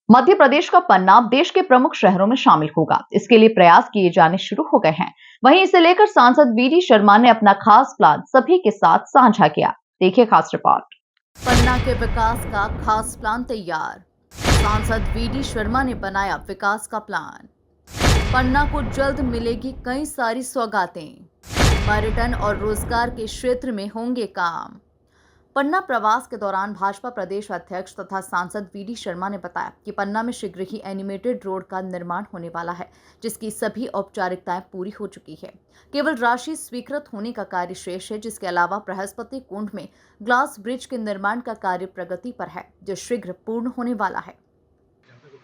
मध्य प्रदेश का पन्ना देश के प्रमुख शहरों में शामिल होगा। इसके लिए प्रयास किए जाने शुरू हो गए हैं। वहीं इसे लेकर सांसद वीडी शर्मा ने अपना खास प्लान सभी के साथ साझा किया। देखिए खास रिपोर्ट। पन्ना के विकास का खास प्लान तैयार। सांसद वीडी शर्मा ने बनाया विकास का प्लान। पन्ना को जल्द मिलेगी कई सारी सौगातें। पर्यटन और रोजगार के क्षेत्र में होंगे काम। पन्ना प्रवास के दौरान भाजपा प्रदेश अध्यक्ष तथा सांसद वीडी शर्मा ने बताया कि पन्ना में शीघ्र ही एनिमेटेड रोड का निर्माण होने वाला है, जिसकी सभी औपचारिकताएं पूरी हो चुकी है। केवल राशि स्वीकृत होने का कार्य शेष है, जिसके अलावा बृहस्पति कुंड में ग्लास ब्रिज के निर्माण का कार्य प्रगति पर है, जो शीघ्र पूर्ण होने वाला है।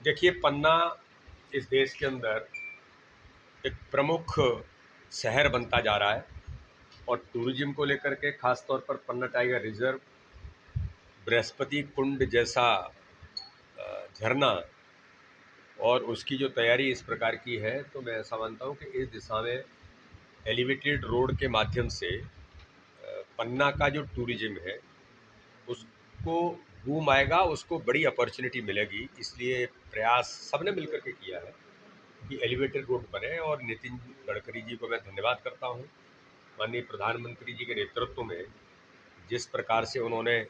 देखिए, पन्ना इस देश के अंदर एक प्रमुख शहर बनता जा रहा है और टूरिज्म को लेकर के खास तौर पर पन्ना टाइगर रिजर्व, बृहस्पति कुंड जैसा झरना और उसकी जो तैयारी इस प्रकार की है, तो मैं ऐसा मानता हूँ कि इस दिशा में एलिवेटेड रोड के माध्यम से पन्ना का जो टूरिज्म है उसको बूम आएगा, उसको बड़ी अपॉर्चुनिटी मिलेगी। इसलिए प्रयास सबने मिलकर के किया है कि एलिवेटेड रोड बने और नितिन गडकरी जी को मैं धन्यवाद करता हूँ। माननीय प्रधानमंत्री जी के नेतृत्व में जिस प्रकार से उन्होंने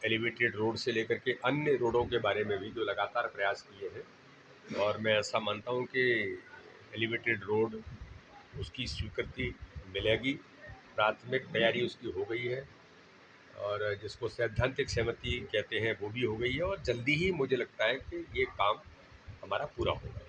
एलिवेटेड रोड से लेकर के अन्य रोडों के बारे में भी जो लगातार प्रयास किए हैं, और मैं ऐसा मानता हूँ कि एलिवेटेड रोड उसकी स्वीकृति मिलेगी। प्राथमिक तैयारी उसकी हो गई है और जिसको सैद्धांतिक सहमति कहते हैं वो भी हो गई है और जल्दी ही मुझे लगता है कि ये काम हमारा पूरा होगा।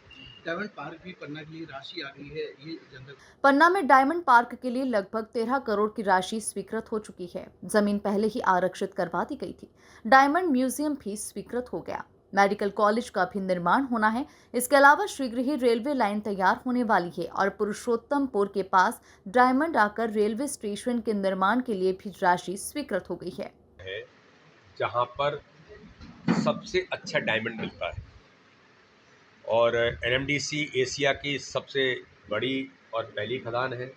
डायमंड पार्क भी पन्ना के लिए राशि आ गई है, ये जनता। पन्ना में डायमंड पार्क के लिए लगभग 13 करोड़ की राशि स्वीकृत हो चुकी है। जमीन पहले ही आरक्षित करवा दी गई थी। डायमंड म्यूजियम भी स्वीकृत हो गया। मेडिकल कॉलेज का भी निर्माण होना है। इसके अलावा शीघ्र ही रेलवे लाइन तैयार होने वाली है और पुरुषोत्तमपुर के पास डायमंड आकर रेलवे स्टेशन के निर्माण के लिए भी राशि स्वीकृत हो गई है। जहाँ पर सबसे अच्छा डायमंड मिलता है और एनएमडीसी एशिया की सबसे बड़ी और पहली खदान है।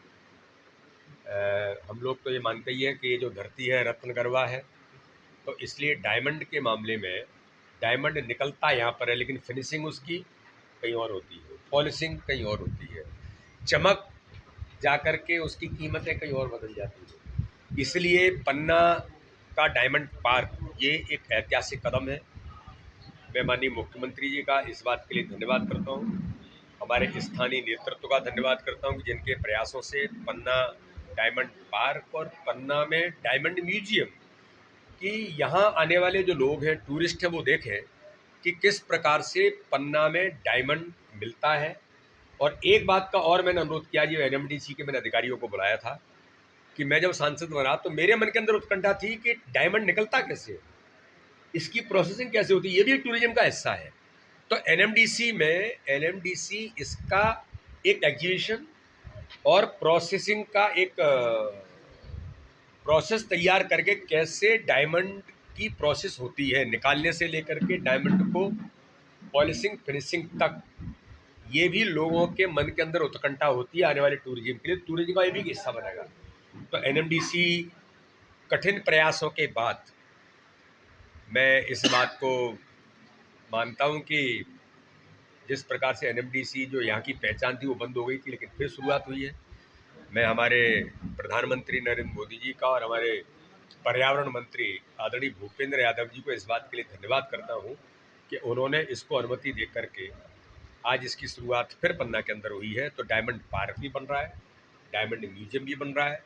हम लोग तो ये मानते ही हैं कि ये जो धरती है रत्न गरबा है, तो इसलिए डायमंड के मामले में डायमंड निकलता यहाँ पर है, लेकिन फिनिशिंग उसकी कहीं और होती है, पॉलिशिंग कहीं और होती है, चमक जा कर के उसकी कीमतें कहीं और बदल जाती है। इसलिए पन्ना का डायमंड पार्क ये एक ऐतिहासिक कदम है। मैं माननीय मुख्यमंत्री जी का इस बात के लिए धन्यवाद करता हूँ, हमारे स्थानीय नेतृत्व का धन्यवाद करता हूँ कि जिनके प्रयासों से पन्ना डायमंड पार्क और पन्ना में डायमंड म्यूजियम कि यहाँ आने वाले जो लोग हैं, टूरिस्ट हैं, वो देखें कि किस प्रकार से पन्ना में डायमंड मिलता है। और एक बात का और मैंने अनुरोध किया, जो एनएमडीसी के मैंने अधिकारियों को बुलाया था कि मैं जब सांसद बना तो मेरे मन के अंदर उत्कंठा थी कि डायमंड निकलता कैसे है, इसकी प्रोसेसिंग कैसे होती है, ये भी टूरिज्म का हिस्सा है। तो एनएमडीसी इसका एक एग्जीबिशन और प्रोसेसिंग का एक प्रोसेस तैयार करके कैसे डायमंड की प्रोसेस होती है, निकालने से लेकर के डायमंड को पॉलिशिंग फिनिशिंग तक, ये भी लोगों के मन के अंदर उत्कंठा होती है आने वाले टूरिज्म के लिए। टूरिज्म का ये भी हिस्सा बनेगा। तो एनएमडीसी कठिन प्रयासों के बाद मैं इस बात को मानता हूँ कि जिस प्रकार से एनएमडीसी जो यहाँ की पहचान थी वो बंद हो गई थी, लेकिन फिर शुरुआत हुई है। मैं हमारे प्रधानमंत्री नरेंद्र मोदी जी का और हमारे पर्यावरण मंत्री आदरणीय भूपेंद्र यादव जी को इस बात के लिए धन्यवाद करता हूँ कि उन्होंने इसको अनुमति दे करके आज इसकी शुरुआत फिर पन्ना के अंदर हुई है। तो डायमंड पार्क भी बन रहा है, डायमंड म्यूजियम भी बन रहा है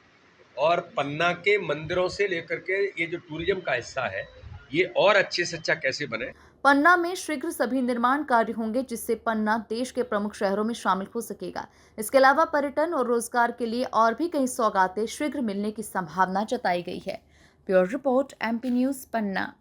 और पन्ना के मंदिरों से लेकर के ये जो टूरिज्म का हिस्सा है ये और अच्छे से अच्छा कैसे बने। पन्ना में शीघ्र सभी निर्माण कार्य होंगे, जिससे पन्ना देश के प्रमुख शहरों में शामिल हो सकेगा। इसके अलावा पर्यटन और रोजगार के लिए और भी कई सौगातें शीघ्र मिलने की संभावना जताई गई है। ब्यूरो रिपोर्ट, एमपी न्यूज, पन्ना।